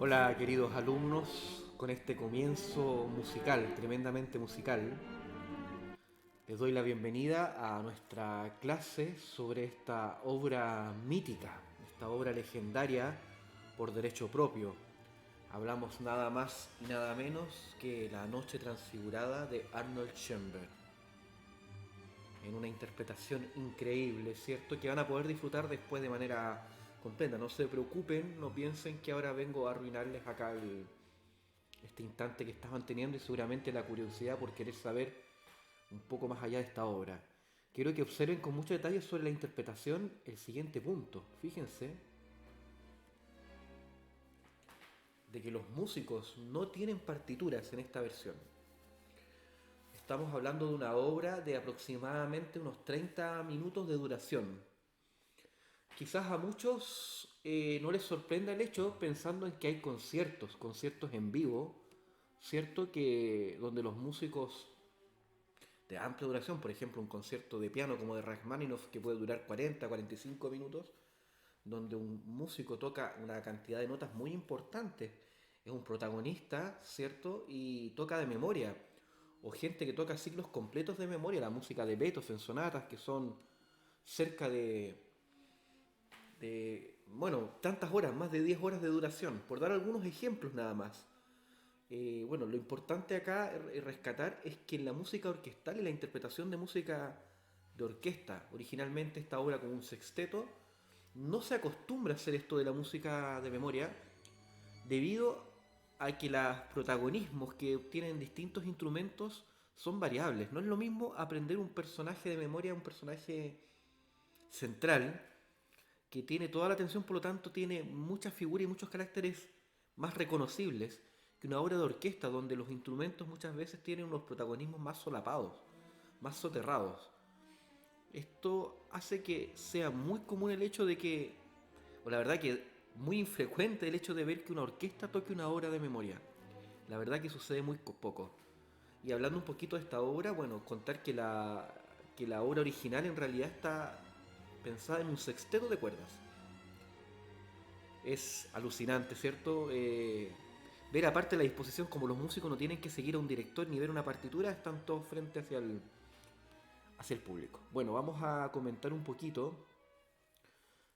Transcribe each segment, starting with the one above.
Hola queridos alumnos, con este comienzo musical, tremendamente musical, les doy la bienvenida a nuestra clase sobre esta obra mítica, esta obra legendaria por derecho propio. Hablamos nada más y nada menos que La Noche Transfigurada de Arnold Schoenberg, en una interpretación increíble, ¿cierto? Que van a poder disfrutar después de manera completa. No se preocupen, no piensen que ahora vengo a arruinarles acá este instante que estaban teniendo y seguramente la curiosidad por querer saber un poco más allá de esta obra. Quiero que observen con mucho detalle sobre la interpretación el siguiente punto. Fíjense de que los músicos no tienen partituras en esta versión. Estamos hablando de una obra de aproximadamente unos 30 minutos de duración. Quizás a muchos no les sorprenda el hecho pensando en que hay conciertos en vivo, cierto que donde los músicos de amplia duración, por ejemplo un concierto de piano como de Rachmaninoff que puede durar 40-45 minutos, donde un músico toca una cantidad de notas muy importantes, es un protagonista, ¿cierto? Y toca de memoria, o gente que toca ciclos completos de memoria, la música de Beethoven, sonatas que son cerca bueno, tantas horas, más de 10 horas de duración, por dar algunos ejemplos nada más. Bueno, lo importante acá rescatar es que en la música orquestal y la interpretación de música de orquesta, originalmente esta obra como un sexteto, no se acostumbra a hacer esto de la música de memoria debido a que los protagonismos que obtienen distintos instrumentos son variables. No es lo mismo aprender un personaje de memoria a un personaje central que tiene toda la atención, por lo tanto tiene muchas figuras y muchos caracteres más reconocibles que una obra de orquesta donde los instrumentos muchas veces tienen unos protagonismos más solapados, más soterrados. Esto hace que sea muy común el hecho de que, o la verdad que muy infrecuente el hecho de ver que una orquesta toque una obra de memoria. La verdad que sucede muy poco. Y hablando un poquito de esta obra, bueno, contar que la obra original en realidad está pensada en un sexteto de cuerdas. Es alucinante, ¿cierto? Ver aparte la disposición como los músicos no tienen que seguir a un director ni ver una partitura, están todos frente hacia el público. Bueno, vamos a comentar un poquito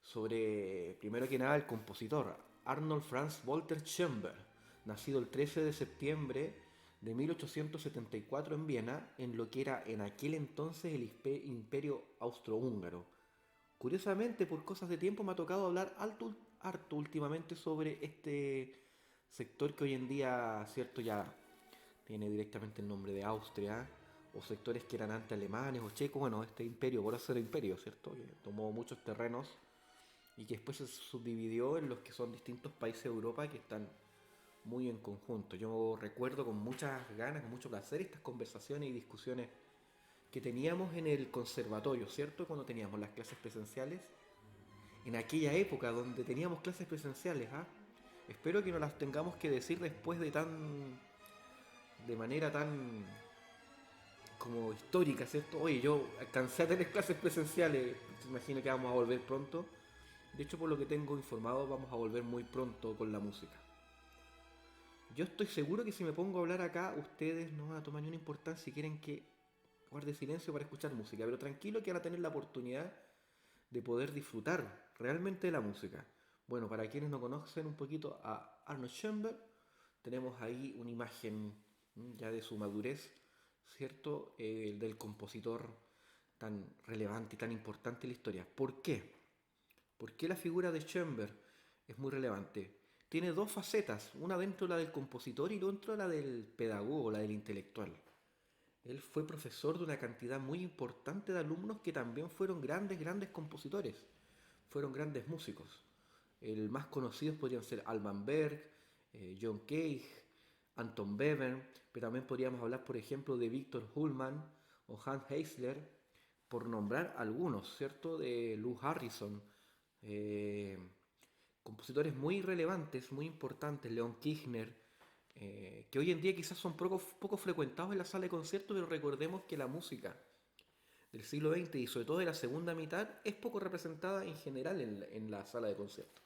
sobre, primero que nada, el compositor Arnold Franz Walter Schoenberg, nacido el 13 de septiembre de 1874 en Viena, en lo que era en aquel entonces el Imperio Austrohúngaro. Curiosamente, por cosas de tiempo me ha tocado hablar harto últimamente sobre este sector que hoy en día, cierto, ya tiene directamente el nombre de Austria, o sectores que eran antes alemanes o checos, bueno, este imperio, por eso era imperio, ¿cierto? Que tomó muchos terrenos y que después se subdividió en los que son distintos países de Europa que están muy en conjunto. Yo recuerdo con muchas ganas, con mucho placer estas conversaciones y discusiones que teníamos en el conservatorio, ¿cierto? Cuando teníamos las clases presenciales. En aquella época donde teníamos clases presenciales, ¿ah? Espero que no las tengamos que decir después de manera tan como histórica, ¿cierto? Oye, yo alcancé a tener clases presenciales, imagino que vamos a volver pronto. De hecho, por lo que tengo informado, vamos a volver muy pronto con la música. Yo estoy seguro que si me pongo a hablar acá, ustedes no van a tomar ni una importancia si quieren que guarde silencio para escuchar música. Pero tranquilo que van a tener la oportunidad de poder disfrutar realmente de la música. Bueno, para quienes no conocen un poquito a Arnold Schoenberg, tenemos ahí una imagen ya de su madurez, ¿cierto? Del compositor tan relevante y tan importante en la historia. ¿Por qué? ¿Por qué la figura de Schoenberg es muy relevante? Tiene dos facetas, una dentro de la del compositor y otra de la del pedagogo, la del intelectual. Él fue profesor de una cantidad muy importante de alumnos que también fueron grandes compositores, fueron grandes músicos. El más conocidos podrían ser Alban Berg, John Cage, Anton Webern, pero también podríamos hablar, por ejemplo, de Victor Ullmann o Hans Eisler, por nombrar algunos, ¿cierto? De Lou Harrison, eh, compositores muy relevantes, muy importantes, Leon Kirchner, que hoy en día quizás son poco frecuentados en la sala de conciertos, pero recordemos que la música del siglo XX y sobre todo de la segunda mitad es poco representada en general en la sala de conciertos.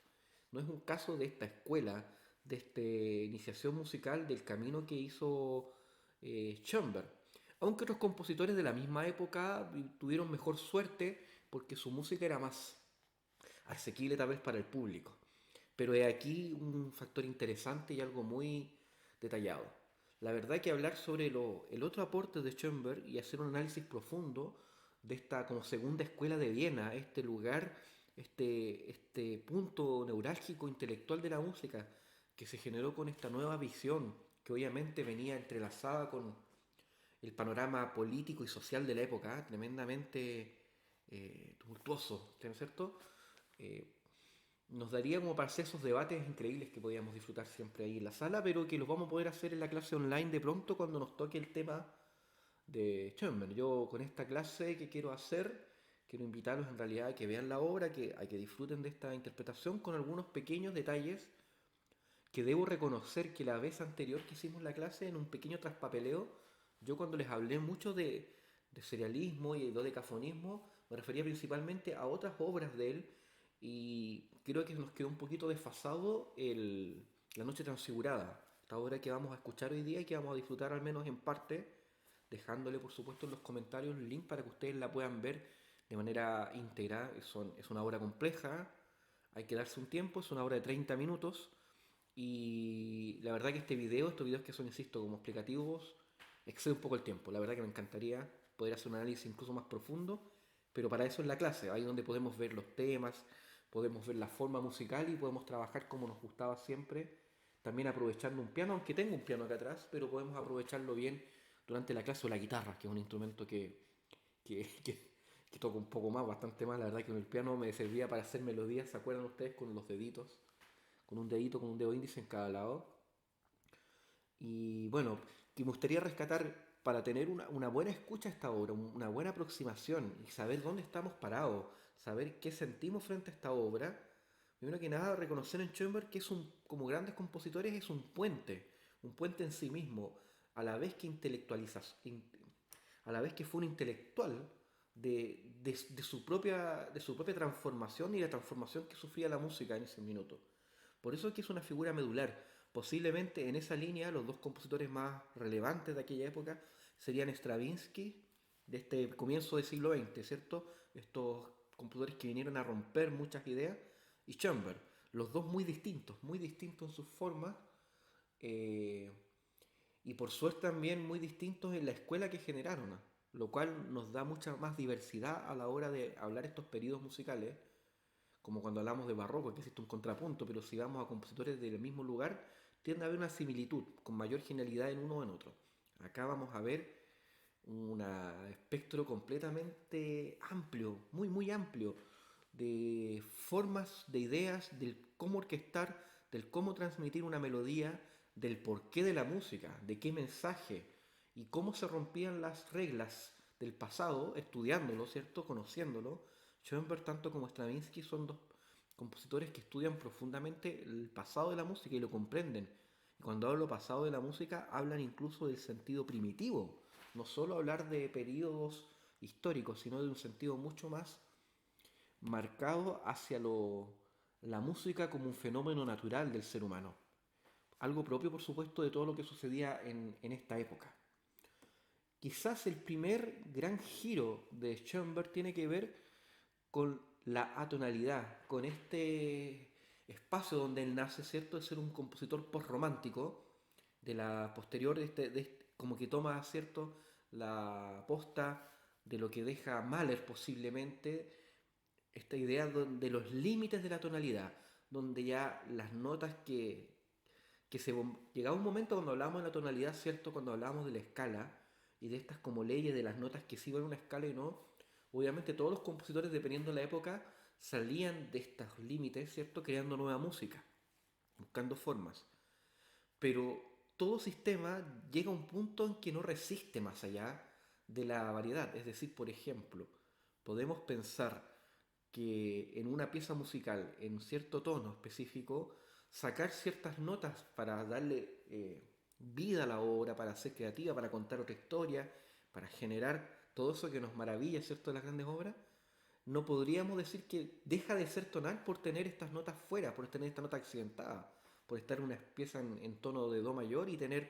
No es un caso de esta escuela de esta iniciación musical del camino que hizo Schoenberg. Aunque otros compositores de la misma época tuvieron mejor suerte porque su música era más asequible tal vez para el público. Pero he aquí un factor interesante y algo muy detallado. La verdad que hablar sobre el otro aporte de Schoenberg y hacer un análisis profundo de esta como segunda escuela de Viena, este lugar, este punto neurálgico intelectual de la música que se generó con esta nueva visión que obviamente venía entrelazada con el panorama político y social de la época, tremendamente tumultuoso, ¿no es cierto? Eh, Nos daría como para hacer esos debates increíbles que podíamos disfrutar siempre ahí en la sala, pero que los vamos a poder hacer en la clase online de pronto cuando nos toque el tema de Schoenberg. Yo con esta clase que quiero hacer, quiero invitarlos en realidad a que vean la obra, a que disfruten de esta interpretación con algunos pequeños detalles que debo reconocer que la vez anterior que hicimos la clase, en un pequeño traspapeleo, yo cuando les hablé mucho de serialismo y de dodecafonismo, me refería principalmente a otras obras de él y creo que nos quedó un poquito desfasado La Noche Transfigurada, esta obra que vamos a escuchar hoy día y que vamos a disfrutar al menos en parte, dejándole por supuesto en los comentarios un link para que ustedes la puedan ver de manera íntegra. Es una obra compleja, hay que darse un tiempo, es una obra de 30 minutos y la verdad que estos videos que son, insisto, como explicativos, excede un poco el tiempo. La verdad que me encantaría poder hacer un análisis incluso más profundo, pero para eso es la clase, ahí donde podemos ver los temas, podemos ver la forma musical y podemos trabajar como nos gustaba siempre, también aprovechando un piano, aunque tengo un piano acá atrás, pero podemos aprovecharlo bien durante la clase o la guitarra, que es un instrumento que, que, que toco un poco más, bastante más. La verdad que con el piano me servía para hacer melodías, ¿se acuerdan ustedes? Con los deditos, con un dedito, con un dedo índice en cada lado. Y bueno, que me gustaría rescatar para tener una buena escucha a esta obra, una buena aproximación y saber dónde estamos parados, saber qué sentimos frente a esta obra. Primero que nada, reconocer en Schoenberg que como grandes compositores es un puente en sí mismo, a la vez que a la vez que fue un intelectual de su propia transformación y la transformación que sufría la música en ese minuto. Por eso es que es una figura medular. Posiblemente en esa línea los dos compositores más relevantes de aquella época serían Stravinsky, de este comienzo del siglo XX, ¿cierto? Estos compositores que vinieron a romper muchas ideas, y Schoenberg, los dos muy distintos en sus formas, eh, y por suerte también muy distintos en la escuela que generaron, ¿no? Lo cual nos da mucha más diversidad a la hora de hablar estos periodos musicales, como cuando hablamos de barroco, que existe un contrapunto, pero si vamos a compositores del mismo lugar, tiende a haber una similitud, con mayor genialidad en uno o en otro. Acá vamos a ver un espectro completamente amplio, muy amplio, de formas, de ideas, del cómo orquestar, del cómo transmitir una melodía, del porqué de la música, de qué mensaje y cómo se rompían las reglas del pasado, estudiándolo, ¿cierto? Conociéndolo. Schoenberg, tanto como Stravinsky, son dos compositores que estudian profundamente el pasado de la música y lo comprenden. Y cuando hablo pasado de la música, hablan incluso del sentido primitivo. No solo hablar de periodos históricos, sino de un sentido mucho más marcado hacia la música como un fenómeno natural del ser humano. Algo propio, por supuesto, de todo lo que sucedía en esta época. Quizás el primer gran giro de Schoenberg tiene que ver con la atonalidad, con este espacio donde él nace, ¿cierto?, de ser un compositor postromántico, de la posterior, como que toma, ¿cierto?, la posta de lo que deja Mahler posiblemente, esta idea de los límites de la tonalidad, donde ya las notas llegaba un momento cuando hablábamos de la tonalidad, ¿cierto? Cuando hablábamos de la escala y de estas como leyes de las notas que sí van una escala y no, obviamente todos los compositores, dependiendo de la época, salían de estos límites, ¿cierto? Creando nueva música, buscando formas. Pero todo sistema llega a un punto en que no resiste más allá de la variedad. Es decir, por ejemplo, podemos pensar que en una pieza musical, en cierto tono específico, sacar ciertas notas para darle vida a la obra, para ser creativa, para contar otra historia, para generar todo eso que nos maravilla, ¿cierto?, de las grandes obras, no podríamos decir que deja de ser tonal por tener estas notas fuera, por tener esta nota accidentada. por estar en una pieza en tono de do mayor y tener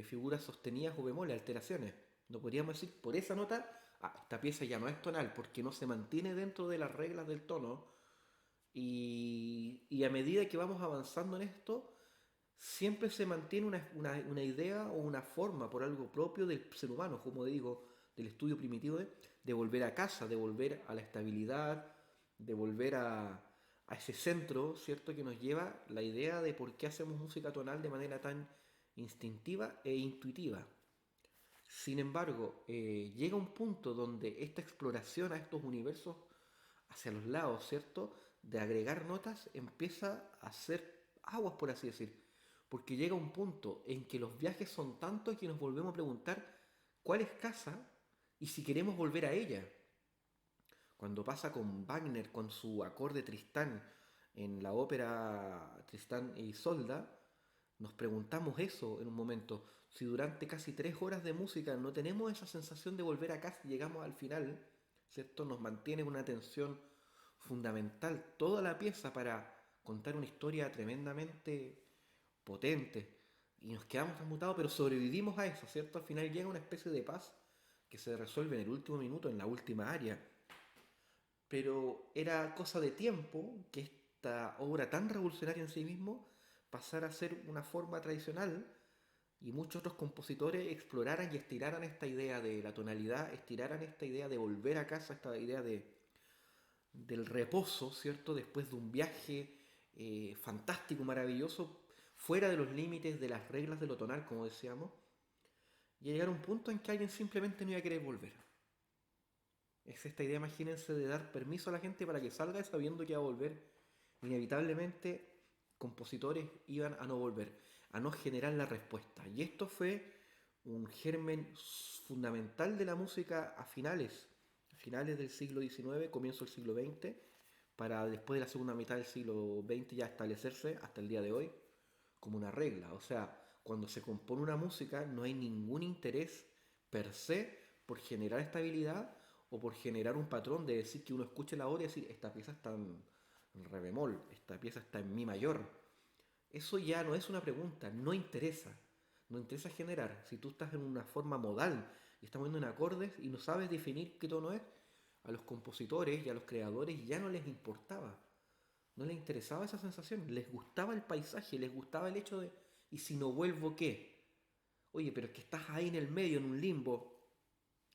figuras sostenidas o bemoles, alteraciones. No podríamos decir por esa nota, esta pieza ya no es tonal, porque no se mantiene dentro de las reglas del tono. Y a medida que vamos avanzando en esto, siempre se mantiene una idea o una forma por algo propio del ser humano, como digo, del estudio primitivo de volver a casa, de volver a la estabilidad, de volver a ese centro, ¿cierto? Que nos lleva la idea de por qué hacemos música tonal de manera tan instintiva e intuitiva. Sin embargo, llega un punto donde esta exploración a estos universos hacia los lados, ¿cierto? De agregar notas empieza a hacer aguas, por así decir. Porque llega un punto en que los viajes son tantos que nos volvemos a preguntar cuál es casa y si queremos volver a ella. Cuando pasa con Wagner, con su acorde Tristán en la ópera Tristán y Isolda, nos preguntamos eso en un momento. Si durante casi 3 horas de música no tenemos esa sensación de volver a casa y llegamos al final, ¿cierto? Nos mantiene una tensión fundamental toda la pieza para contar una historia tremendamente potente. Y nos quedamos transmutados, pero sobrevivimos a eso, ¿cierto? Al final llega una especie de paz que se resuelve en el último minuto, en la última área. Pero era cosa de tiempo que esta obra tan revolucionaria en sí mismo pasara a ser una forma tradicional y muchos otros compositores exploraran y estiraran esta idea de la tonalidad, estiraran esta idea de volver a casa, esta idea del reposo, ¿cierto? Después de un viaje fantástico, maravilloso, fuera de los límites de las reglas de lo tonal, como decíamos, y llegar a un punto en que alguien simplemente no iba a querer volver. Es esta idea, imagínense, de dar permiso a la gente para que salga sabiendo que va a volver. Inevitablemente, compositores iban a no volver, a no generar la respuesta. Y esto fue un germen fundamental de la música a finales del siglo XIX, comienzo del siglo XX, para después de la segunda mitad del siglo XX ya establecerse hasta el día de hoy como una regla. O sea, cuando se compone una música no hay ningún interés per se por generar estabilidad o por generar un patrón de decir que uno escuche la obra y decir, esta pieza está en re bemol, esta pieza está en mi mayor. Eso ya no es una pregunta, no interesa. No interesa generar. Si tú estás en una forma modal y estás poniendo en acordes y no sabes definir qué tono es, a los compositores y a los creadores ya no les importaba. No les interesaba esa sensación. Les gustaba el paisaje, les gustaba el hecho de, ¿y si no vuelvo qué? Oye, pero es que estás ahí en el medio, en un limbo.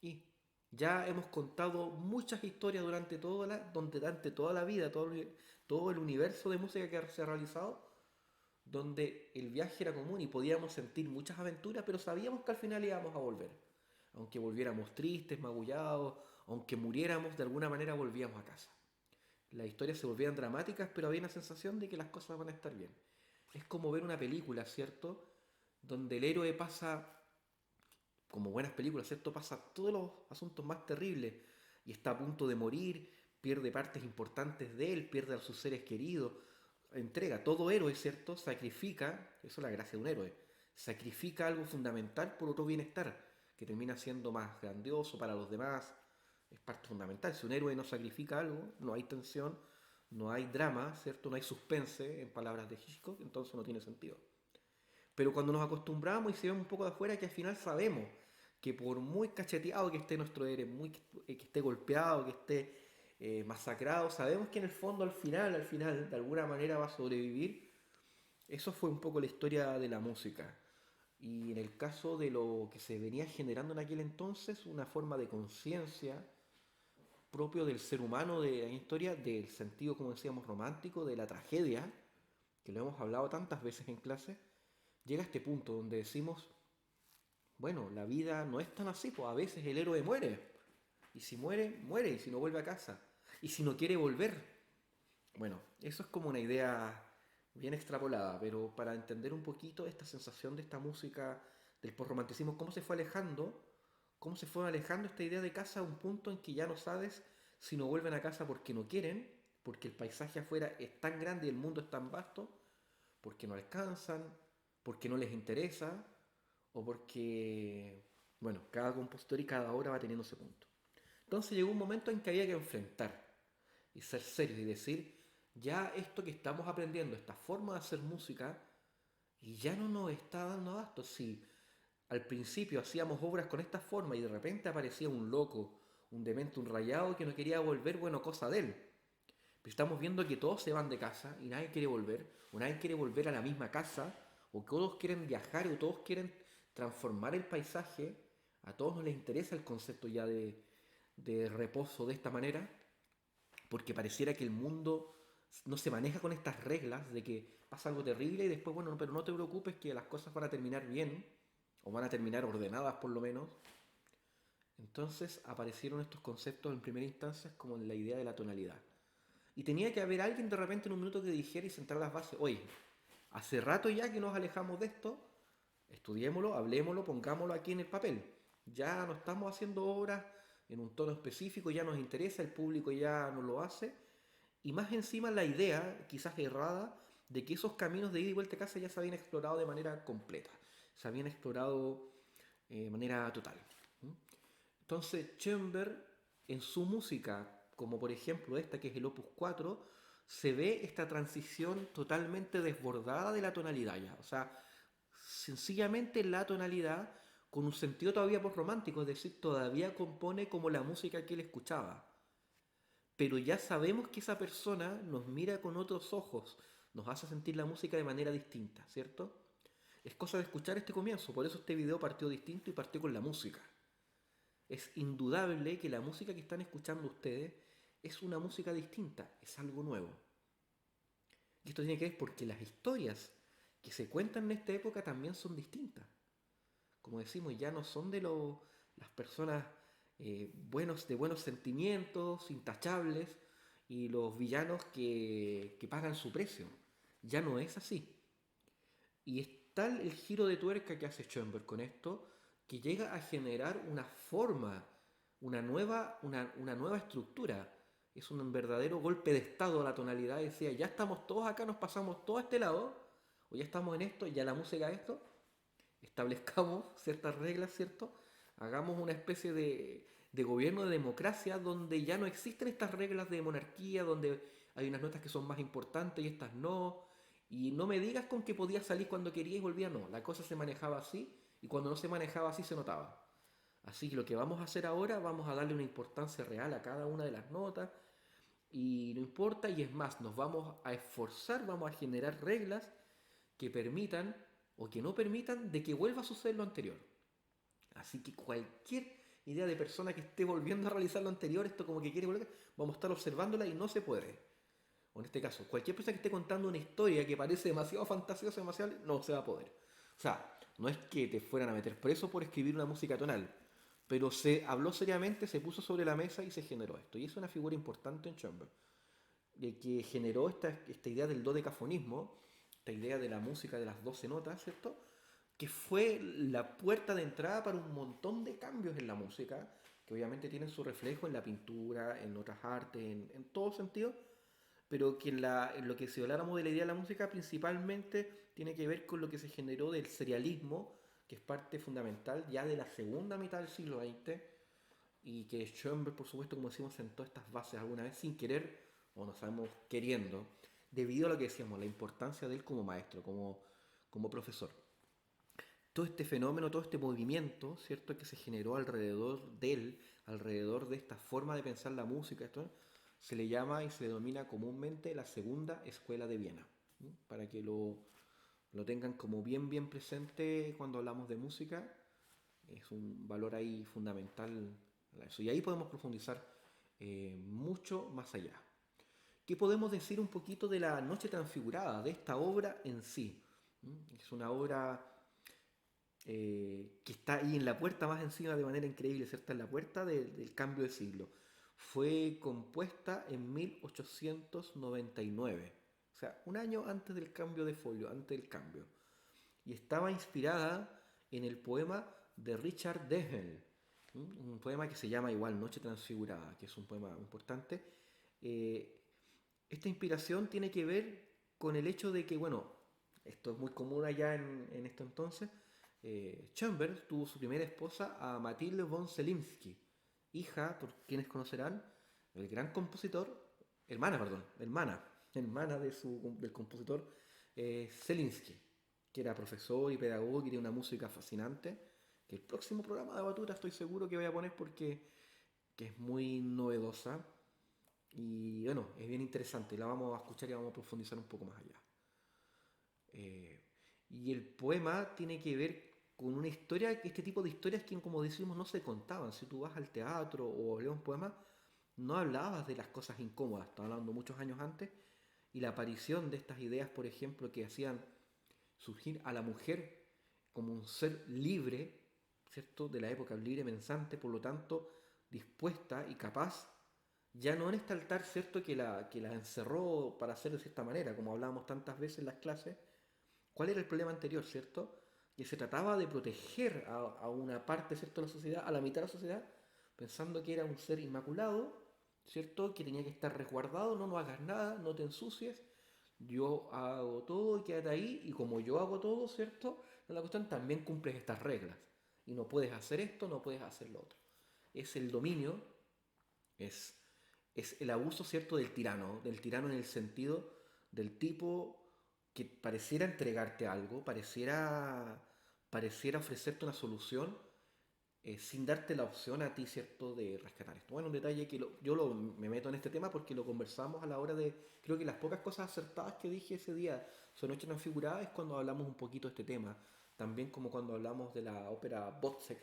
Y ya hemos contado muchas historias durante toda la vida, todo el universo de música que se ha realizado, donde el viaje era común y podíamos sentir muchas aventuras, pero sabíamos que al final íbamos a volver. Aunque volviéramos tristes, magullados, aunque muriéramos, de alguna manera volvíamos a casa. Las historias se volvían dramáticas, pero había una sensación de que las cosas van a estar bien. Es como ver una película, ¿cierto? Donde el héroe pasa, como buenas películas, ¿cierto? Pasa todos los asuntos más terribles y está a punto de morir, pierde partes importantes de él, pierde a sus seres queridos, entrega, todo héroe, ¿cierto? Sacrifica, eso es la gracia de un héroe, sacrifica algo fundamental por otro bienestar, que termina siendo más grandioso para los demás, es parte fundamental. Si un héroe no sacrifica algo, no hay tensión, no hay drama, ¿cierto? No hay suspense, en palabras de Hitchcock, entonces no tiene sentido. Pero cuando nos acostumbramos y se ve un poco de afuera, que al final sabemos que por muy cacheteado que esté nuestro héroe, que esté golpeado, que esté masacrado, sabemos que en el fondo al final, de alguna manera va a sobrevivir. Eso fue un poco la historia de la música. Y en el caso de lo que se venía generando en aquel entonces, una forma de conciencia propio del ser humano, de la historia, del sentido, como decíamos, romántico, de la tragedia, que lo hemos hablado tantas veces en clase, llega a este punto donde decimos, bueno, la vida no es tan así, pues a veces el héroe muere. Y si muere, muere, y si no vuelve a casa. Y si no quiere volver. Bueno, eso es como una idea bien extrapolada, pero para entender un poquito esta sensación de esta música, del posromanticismo, cómo se fue alejando esta idea de casa a un punto en que ya no sabes si no vuelven a casa porque no quieren, porque el paisaje afuera es tan grande y el mundo es tan vasto, porque no alcanzan, porque no les interesa, o porque, bueno, cada compositor y cada obra va teniendo ese punto. Entonces llegó un momento en que había que enfrentar y ser serios y decir, ya esto que estamos aprendiendo, esta forma de hacer música, y ya no nos está dando abasto. Si al principio hacíamos obras con esta forma y de repente aparecía un loco, un demente, un rayado que no quería volver, bueno, cosa de él. Pero estamos viendo que todos se van de casa y nadie quiere volver, o nadie quiere volver a la misma casa, o que todos quieren viajar, o todos quieren transformar el paisaje. A todos no les interesa el concepto ya de reposo de esta manera, porque pareciera que el mundo no se maneja con estas reglas de que pasa algo terrible y después, bueno, pero no te preocupes que las cosas van a terminar bien, o van a terminar ordenadas por lo menos. Entonces aparecieron estos conceptos en primera instancia como la idea de la tonalidad. Y tenía que haber alguien de repente en un minuto que dijera y sentar las bases, oye, hace rato ya que nos alejamos de esto, estudiémoslo, hablemoslo, pongámoslo aquí en el papel. Ya no estamos haciendo obras en un tono específico, ya nos interesa, el público ya nos lo hace. Y más encima la idea, quizás errada, de que esos caminos de ida y vuelta a casa ya se habían explorado de manera completa, se habían explorado de manera total. Entonces Chamber en su música, como por ejemplo esta que es el Opus 4, se ve esta transición totalmente desbordada de la tonalidad ya. O sea, sencillamente la tonalidad con un sentido todavía post romántico, es decir, todavía compone como la música que él escuchaba. Pero ya sabemos que esa persona nos mira con otros ojos, nos hace sentir la música de manera distinta, ¿cierto? Es cosa de escuchar este comienzo, por eso este video partió distinto y partió con la música. Es indudable que la música que están escuchando ustedes es una música distinta, es algo nuevo. Y esto tiene que ver porque las historias que se cuentan en esta época también son distintas. Como decimos, ya no son de las personas buenos, de buenos sentimientos, intachables, y los villanos que pagan su precio. Ya no es así. Y es tal el giro de tuerca que hace Schoenberg con esto, que llega a generar una forma, una nueva estructura. Es un verdadero golpe de estado a la tonalidad. Decía, ya estamos todos acá, nos pasamos todo a este lado, o ya estamos en esto, ya la música es esto, establezcamos ciertas reglas, ¿cierto? Hagamos una especie de gobierno de democracia donde ya no existen estas reglas de monarquía, donde hay unas notas que son más importantes y estas no. Y no me digas con que podías salir cuando querías y volvía, no. La cosa se manejaba así y cuando no se manejaba así se notaba. Así que lo que vamos a hacer ahora, vamos a darle una importancia real a cada una de las notas y no importa, y es más, nos vamos a esforzar, vamos a generar reglas que permitan o que no permitan de que vuelva a suceder lo anterior. Así que cualquier idea de persona que esté volviendo a realizar lo anterior, esto como que quiere volver, vamos a estar observándola y no se puede. O en este caso, cualquier persona que esté contando una historia que parece demasiado fantasiosa, demasiado, no se va a poder. O sea, no es que te fueran a meter preso por escribir una música tonal, pero se habló seriamente, se puso sobre la mesa y se generó esto. Y es una figura importante en Schoenberg, de que generó esta idea del dodecafonismo, esta idea de la música de las 12 notas, ¿cierto? Que fue la puerta de entrada para un montón de cambios en la música, que obviamente tienen su reflejo en la pintura, en otras artes, en todo sentido, pero que en lo que si habláramos de la idea de la música, principalmente tiene que ver con lo que se generó del serialismo, que es parte fundamental ya de la segunda mitad del siglo XX, y que Schoenberg, por supuesto, como decimos, sentó estas bases alguna vez sin querer, o no sabemos queriendo, debido a lo que decíamos, la importancia de él como maestro, como profesor. Todo este fenómeno, todo este movimiento, ¿cierto?, que se generó alrededor de él, alrededor de esta forma de pensar la música, esto, se le llama y se denomina comúnmente la segunda escuela de Viena, ¿sí? Para que lo tengan como bien presente cuando hablamos de música, es un valor ahí fundamental a eso. Y ahí podemos profundizar mucho más allá. ¿Qué podemos decir un poquito de la Noche Transfigurada, de esta obra en sí? Es una obra que está ahí en la puerta más encima de manera increíble, ¿cierto? En la puerta del cambio de siglo. Fue compuesta en 1899, o sea, un año antes del cambio de folio, antes del cambio. Y estaba inspirada en el poema de Richard Dehel, un poema que se llama igual Noche Transfigurada, que es un poema importante. Eh, Esta inspiración tiene que ver con el hecho de que, bueno, esto es muy común allá en esto entonces, Schoenberg tuvo su primera esposa a Mathilde von Selinsky, hija, por quienes conocerán, el gran compositor, hermana, perdón, hermana del compositor Selinsky. que era profesor y pedagogo, que tiene una música fascinante, que el próximo programa de Batuta estoy seguro que voy a poner porque que es muy novedosa y bueno, es bien interesante, la vamos a escuchar y vamos a profundizar un poco más allá. Eh, y el poema tiene que ver con una historia, este tipo de historias que como decimos no se contaban. Si tú vas al teatro o lees un poema, no hablabas de las cosas incómodas, estaba hablando muchos años antes, y la aparición de estas ideas, por ejemplo, que hacían surgir a la mujer como un ser libre, ¿cierto? De la época libre, pensante, por lo tanto, dispuesta y capaz, ya no en este altar, ¿cierto? Que la encerró para hacer de cierta manera, como hablábamos tantas veces en las clases. ¿Cuál era el problema anterior, ¿cierto? Que se trataba de proteger a una parte, ¿cierto? De la sociedad, a la mitad de la sociedad, pensando que era un ser inmaculado, ¿cierto? Que tenía que estar resguardado, no hagas nada, no te ensucies, yo hago todo y quédate ahí, y como yo hago todo, ¿cierto? La cuestión también cumples estas reglas. Y no puedes hacer esto, no puedes hacer lo otro. Es el dominio, es, es el abuso, ¿cierto? Del tirano en el sentido del tipo que pareciera entregarte algo, pareciera ofrecerte una solución sin darte la opción a ti, ¿cierto?, de rescatar esto. Bueno, un detalle que me meto en este tema porque lo conversamos a la hora de, creo que las pocas cosas acertadas que dije ese día sobre Noche Transfigurada es cuando hablamos un poquito de este tema. También como cuando hablamos de la ópera Botzek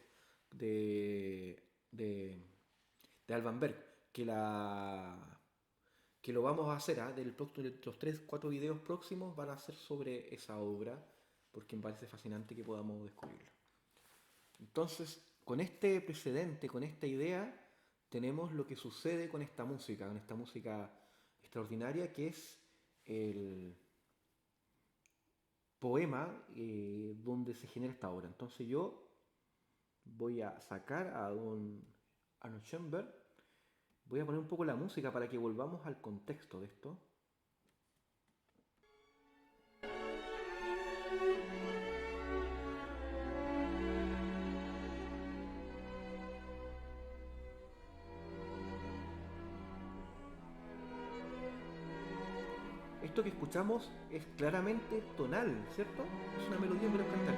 de, de, de Alban Berg, que lo vamos a hacer, ¿ah? De los 3 4 videos próximos van a ser sobre esa obra, porque me parece fascinante que podamos descubrirlo. Entonces, con este precedente, con esta idea, tenemos lo que sucede con esta música extraordinaria que es el poema donde se genera esta obra. Entonces yo voy a sacar a don Arnold Schoenberg, voy a poner un poco la música para que volvamos al contexto de esto. Esto que escuchamos es claramente tonal, ¿cierto? Es una melodía que lo cantar.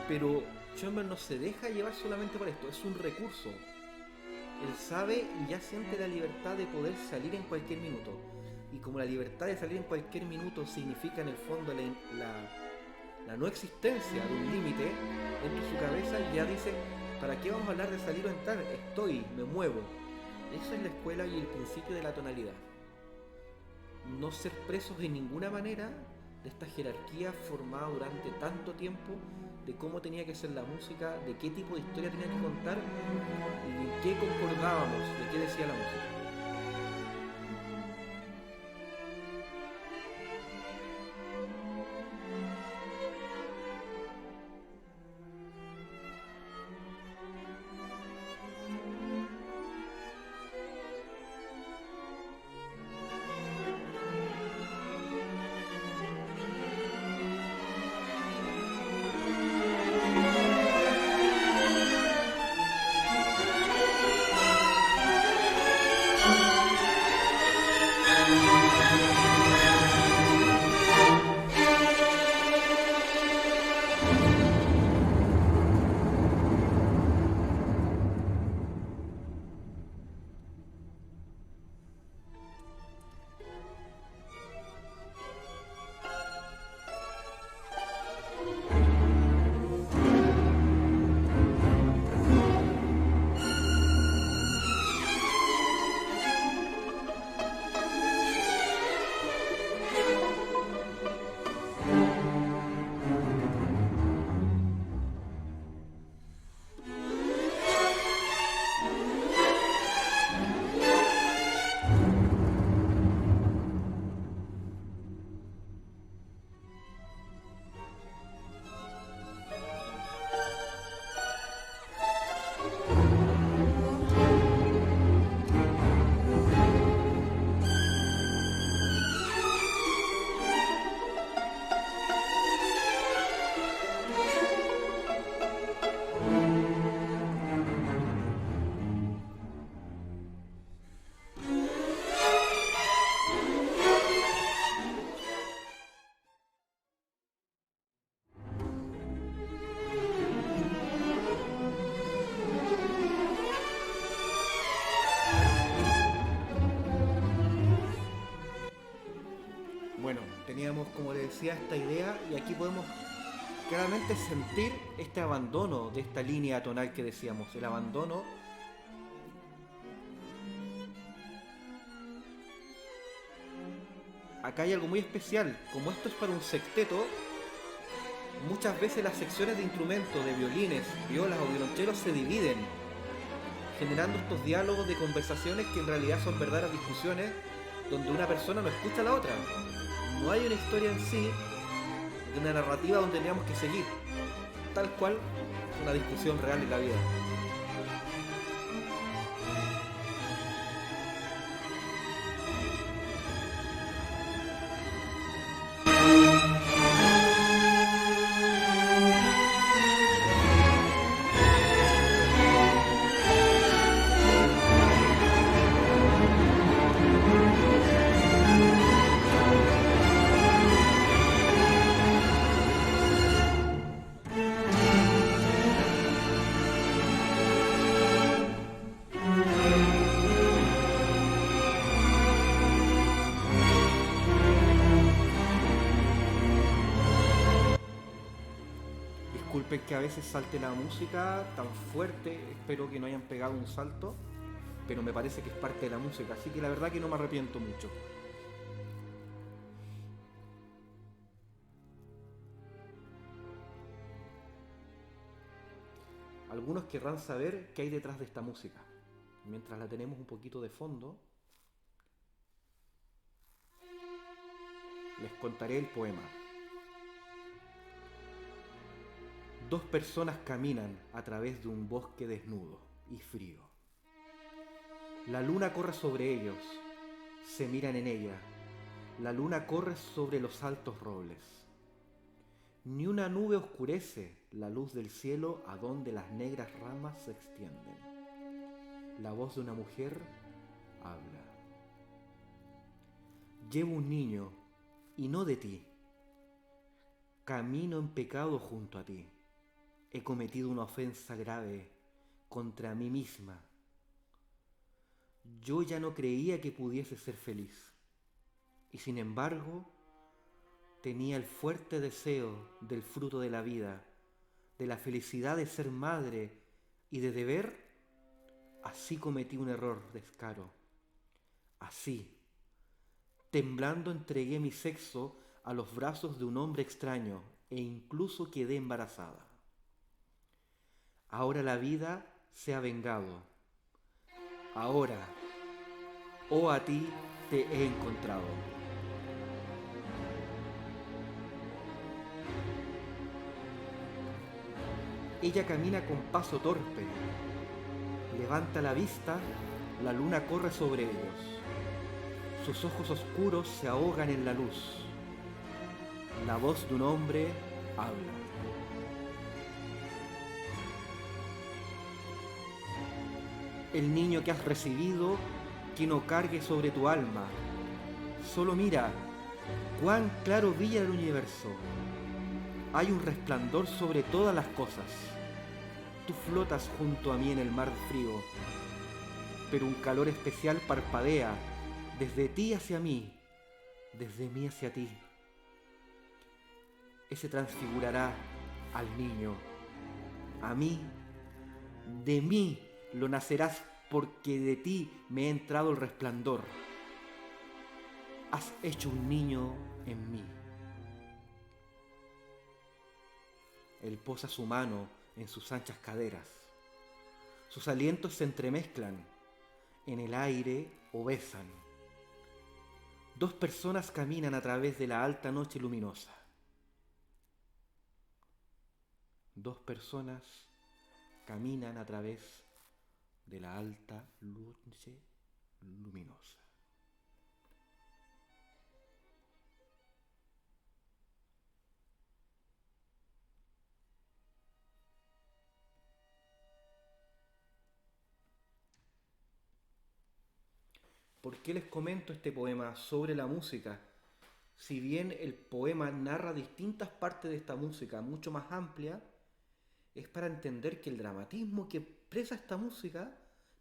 Pero Schoenberg no se deja llevar solamente por esto, es un recurso. Él sabe y ya siente la libertad de poder salir en cualquier minuto. Y como la libertad de salir en cualquier minuto significa en el fondo la no existencia de un límite dentro de su cabeza, ya dice, ¿para qué vamos a hablar de salir o entrar? Estoy, me muevo. Esa es la escuela y el principio de la tonalidad. No ser presos de ninguna manera de esta jerarquía formada durante tanto tiempo de cómo tenía que ser la música, de qué tipo de historia tenía que contar y de qué concordábamos, de qué decía la música. Bueno, teníamos, como les decía, esta idea y aquí podemos claramente sentir este abandono de esta línea tonal que decíamos, el abandono. Acá hay algo muy especial, como esto es para un sexteto, muchas veces las secciones de instrumentos, de violines, violas o violonchelos se dividen, generando estos diálogos de conversaciones que en realidad son verdaderas discusiones donde una persona no escucha a la otra. No hay una historia en sí, de una narrativa donde teníamos que seguir, tal cual una discusión real en la vida. Disculpen que a veces salte la música tan fuerte, espero que no hayan pegado un salto, pero me parece que es parte de la música, así que la verdad que no me arrepiento mucho. Algunos querrán saber qué hay detrás de esta música. Mientras la tenemos un poquito de fondo, les contaré el poema. Dos personas caminan a través de un bosque desnudo y frío. La luna corre sobre ellos, se miran en ella. La luna corre sobre los altos robles. Ni una nube oscurece la luz del cielo a donde las negras ramas se extienden. La voz de una mujer habla. Llevo un niño y no de ti. Camino en pecado junto a ti. He cometido una ofensa grave contra mí misma. Yo ya no creía que pudiese ser feliz. Y sin embargo, tenía el fuerte deseo del fruto de la vida, de la felicidad de ser madre y de deber. Así cometí un error descaro. Así, temblando entregué mi sexo a los brazos de un hombre extraño e incluso quedé embarazada. Ahora la vida se ha vengado. Ahora, oh a ti te he encontrado. Ella camina con paso torpe. Levanta la vista, la luna corre sobre ellos. Sus ojos oscuros se ahogan en la luz. La voz de un hombre habla. El niño que has recibido, que no cargue sobre tu alma. Solo mira, cuán claro brilla el universo. Hay un resplandor sobre todas las cosas. Tú flotas junto a mí en el mar frío, pero un calor especial parpadea desde ti hacia mí, desde mí hacia ti. Ese transfigurará al niño. A mí, de mí lo nacerás porque de ti me ha entrado el resplandor. Has hecho un niño en mí. Él posa su mano en sus anchas caderas. Sus alientos se entremezclan en el aire o besan. Dos personas caminan a través de la alta noche luminosa. Dos personas caminan a través de la alta noche luminosa. ¿Por qué les comento este poema sobre la música? Si bien el poema narra distintas partes de esta música mucho más amplia, es para entender que el dramatismo que expresa esta música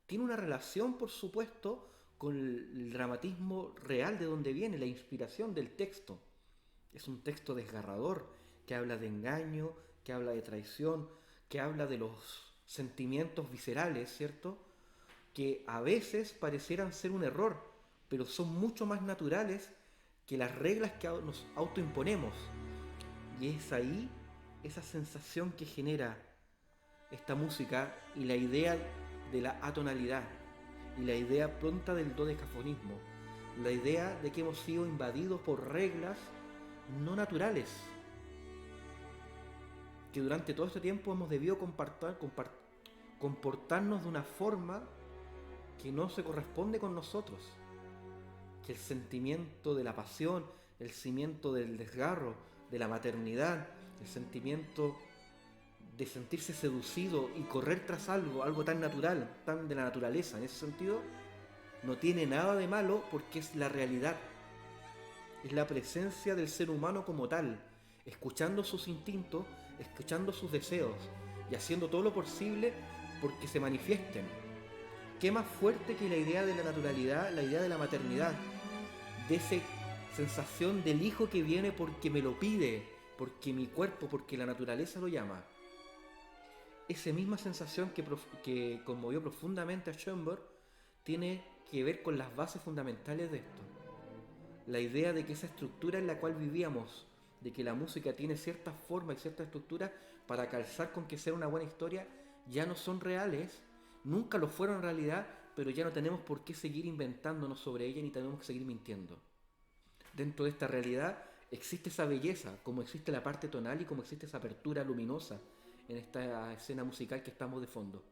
tiene una relación, por supuesto, con el dramatismo real de donde viene, la inspiración del texto. Es un texto desgarrador, que habla de engaño, que habla de traición, que habla de los sentimientos viscerales, ¿cierto? Que a veces parecieran ser un error, pero son mucho más naturales que las reglas que nos autoimponemos. Y es ahí esa sensación que genera esta música y la idea de la atonalidad y la idea pronta del dodecafonismo, la idea de que hemos sido invadidos por reglas no naturales, que durante todo este tiempo hemos debido comportarnos de una forma que no se corresponde con nosotros, que el sentimiento de la pasión, el sentimiento del desgarro, de la maternidad, el sentimiento de sentirse seducido y correr tras algo tan natural, tan de la naturaleza, en ese sentido, no tiene nada de malo porque es la realidad, es la presencia del ser humano como tal, escuchando sus instintos, escuchando sus deseos y haciendo todo lo posible porque se manifiesten. ¿Qué más fuerte que la idea de la naturalidad, la idea de la maternidad, de esa sensación del hijo que viene porque me lo pide, porque mi cuerpo, porque la naturaleza lo llama? Esa misma sensación que conmovió profundamente a Schoenberg tiene que ver con las bases fundamentales de esto. La idea de que esa estructura en la cual vivíamos, de que la música tiene cierta forma y cierta estructura para calzar con que sea una buena historia, ya no son reales, nunca lo fueron en realidad, pero ya no tenemos por qué seguir inventándonos sobre ella ni tenemos que seguir mintiendo. Dentro de esta realidad existe esa belleza, como existe la parte tonal y como existe esa apertura luminosa en esta escena musical que estamos de fondo.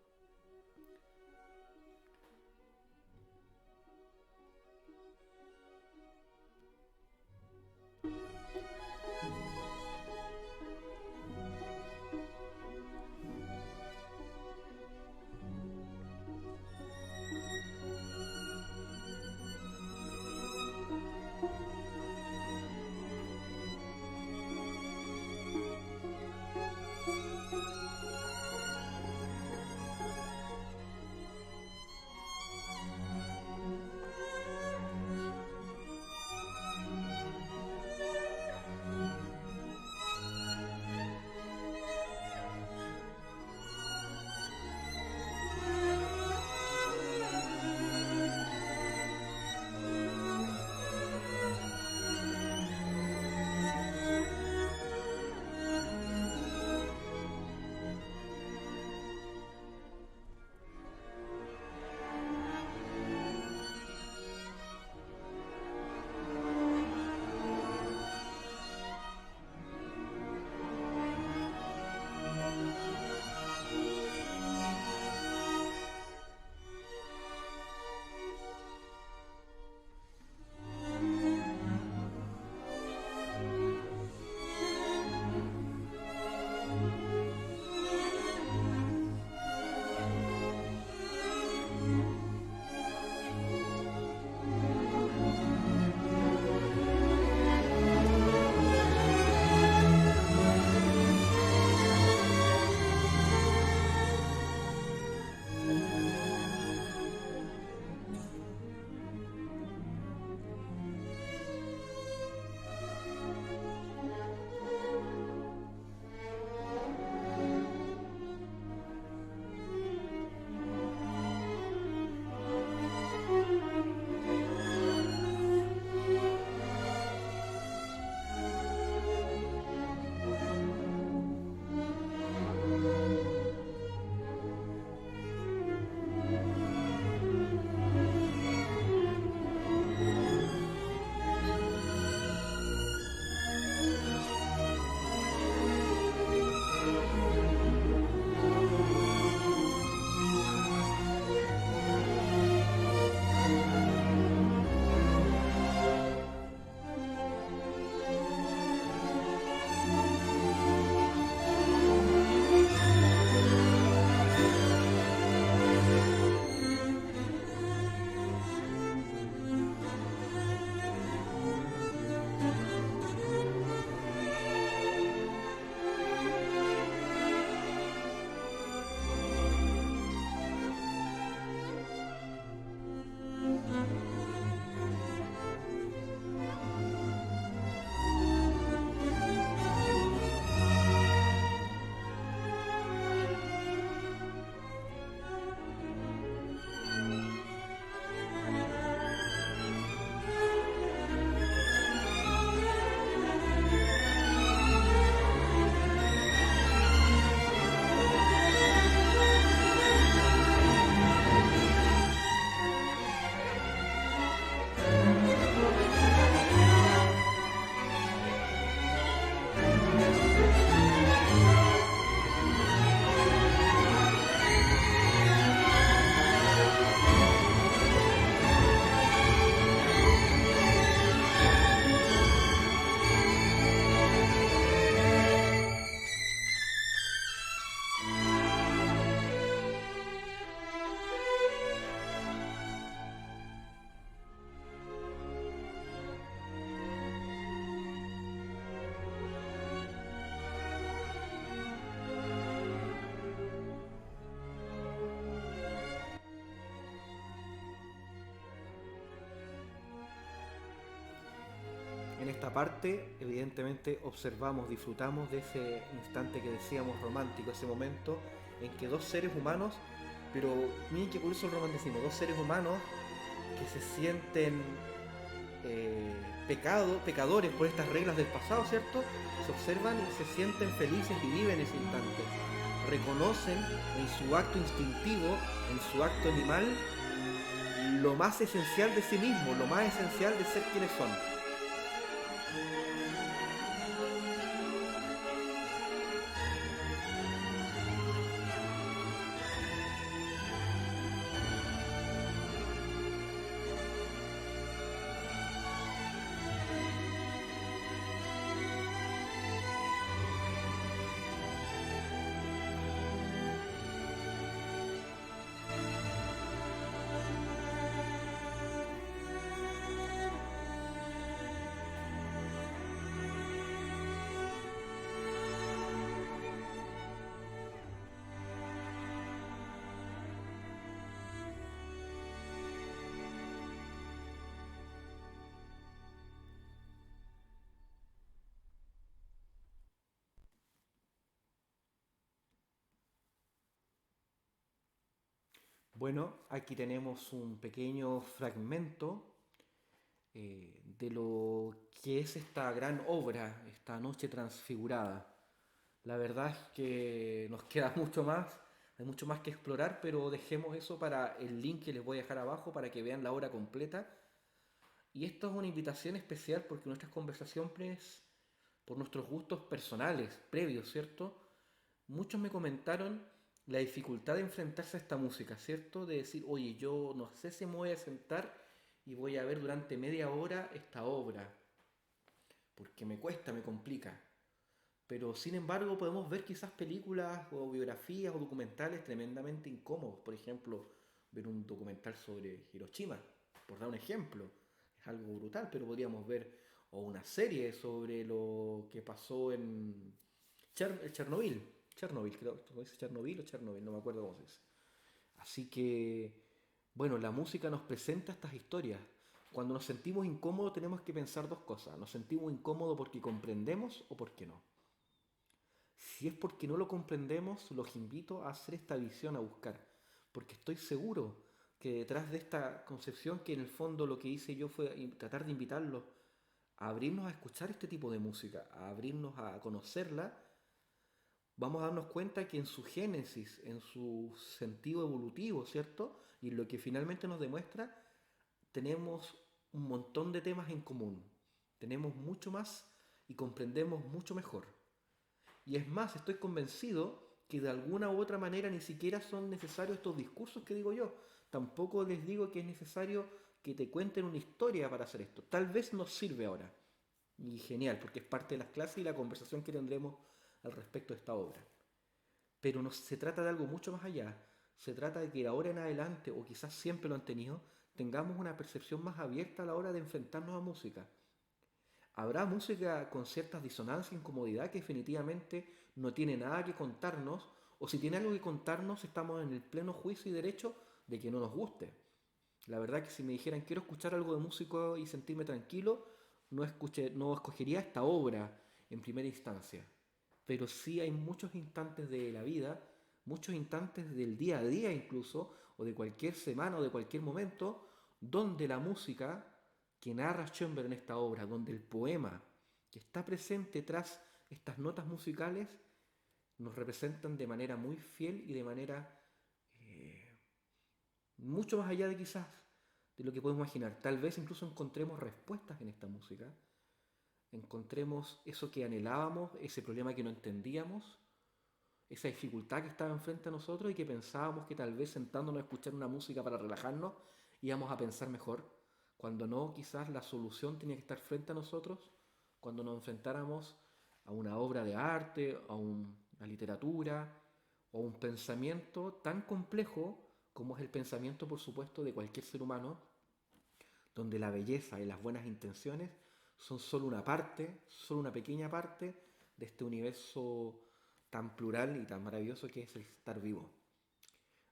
En esta parte, evidentemente, observamos, disfrutamos de ese instante que decíamos romántico, ese momento en que dos seres humanos, pero miren que curioso el romanticismo, dos seres humanos que se sienten pecadores por estas reglas del pasado, ¿cierto? Se observan y se sienten felices y viven ese instante. Reconocen en su acto instintivo, en su acto animal, lo más esencial de sí mismo, lo más esencial de ser quienes son. Bueno, aquí tenemos un pequeño fragmento de lo que es esta gran obra, esta noche transfigurada. La verdad es que nos queda mucho más, hay mucho más que explorar, pero dejemos eso para el link que les voy a dejar abajo para que vean la obra completa. Y esto es una invitación especial porque nuestras conversaciones, por nuestros gustos personales, previos, ¿cierto? Muchos me comentaron la dificultad de enfrentarse a esta música, ¿cierto? De decir, oye, yo no sé si me voy a sentar y voy a ver durante media hora esta obra, porque me cuesta, me complica. Pero sin embargo podemos ver quizás películas o biografías o documentales tremendamente incómodos. Por ejemplo, ver un documental sobre Hiroshima, por dar un ejemplo. Es algo brutal, pero podríamos ver o una serie sobre lo que pasó en Chernobyl. Chernobyl, creo, ¿cómo dice Chernobyl o Chernobyl? No me acuerdo cómo se dice. Así que, bueno, la música nos presenta estas historias. Cuando nos sentimos incómodos tenemos que pensar dos cosas. ¿Nos sentimos incómodos porque comprendemos o porque no? Si es porque no lo comprendemos, los invito a hacer esta visión, a buscar. Porque estoy seguro que detrás de esta concepción, que en el fondo lo que hice yo fue tratar de invitarlos a abrirnos a escuchar este tipo de música, a abrirnos a conocerla, vamos a darnos cuenta que en su génesis, en su sentido evolutivo, ¿cierto? Y lo que finalmente nos demuestra, tenemos un montón de temas en común. Tenemos mucho más y comprendemos mucho mejor. Y es más, estoy convencido que de alguna u otra manera ni siquiera son necesarios estos discursos que digo yo. Tampoco les digo que es necesario que te cuenten una historia para hacer esto. Tal vez nos sirve ahora. Y genial, porque es parte de las clases y la conversación que tendremos al respecto de esta obra. Pero no se trata de algo mucho más allá. Se trata de que de ahora en adelante, o quizás siempre lo han tenido, tengamos una percepción más abierta a la hora de enfrentarnos a música. Habrá música con ciertas disonancias, incomodidad que definitivamente no tiene nada que contarnos, o si tiene algo que contarnos, estamos en el pleno juicio y derecho de que no nos guste. La verdad que si me dijeran quiero escuchar algo de músico y sentirme tranquilo, no escogería esta obra en primera instancia. Pero sí hay muchos instantes de la vida, muchos instantes del día a día incluso, o de cualquier semana o de cualquier momento, donde la música que narra Schoenberg en esta obra, donde el poema que está presente tras estas notas musicales nos representan de manera muy fiel y de manera mucho más allá de quizás de lo que podemos imaginar. Tal vez incluso encontremos respuestas en esta música, encontremos eso que anhelábamos, ese problema que no entendíamos, esa dificultad que estaba enfrente a nosotros y que pensábamos que tal vez sentándonos a escuchar una música para relajarnos íbamos a pensar mejor, cuando no, quizás la solución tenía que estar frente a nosotros, cuando nos enfrentáramos a una obra de arte, a una literatura o a un pensamiento tan complejo como es el pensamiento, por supuesto, de cualquier ser humano, donde la belleza y las buenas intenciones son solo una parte, solo una pequeña parte de este universo tan plural y tan maravilloso que es el estar vivo.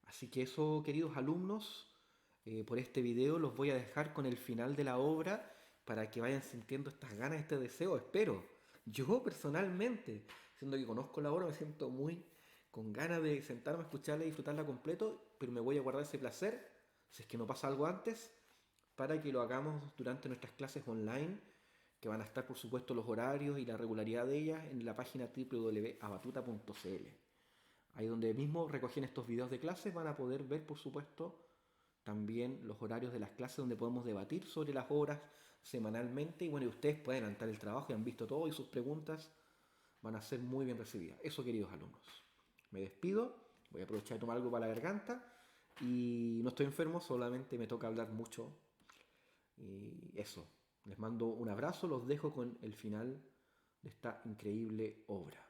Así que eso, queridos alumnos, por este video los voy a dejar con el final de la obra para que vayan sintiendo estas ganas, este deseo, espero. Yo personalmente, siendo que conozco la obra, me siento muy con ganas de sentarme a escucharla y disfrutarla completo, pero me voy a guardar ese placer, si es que no pasa algo antes, para que lo hagamos durante nuestras clases online, que van a estar por supuesto los horarios y la regularidad de ellas en la página www.abatuta.cl. Ahí donde mismo recogen estos videos de clases van a poder ver por supuesto también los horarios de las clases donde podemos debatir sobre las obras semanalmente y bueno, y ustedes pueden adelantar el trabajo y han visto todo y sus preguntas van a ser muy bien recibidas. Eso, queridos alumnos. Me despido, voy a aprovechar de tomar algo para la garganta y no estoy enfermo, solamente me toca hablar mucho. Y eso, les mando un abrazo, los dejo con el final de esta increíble obra.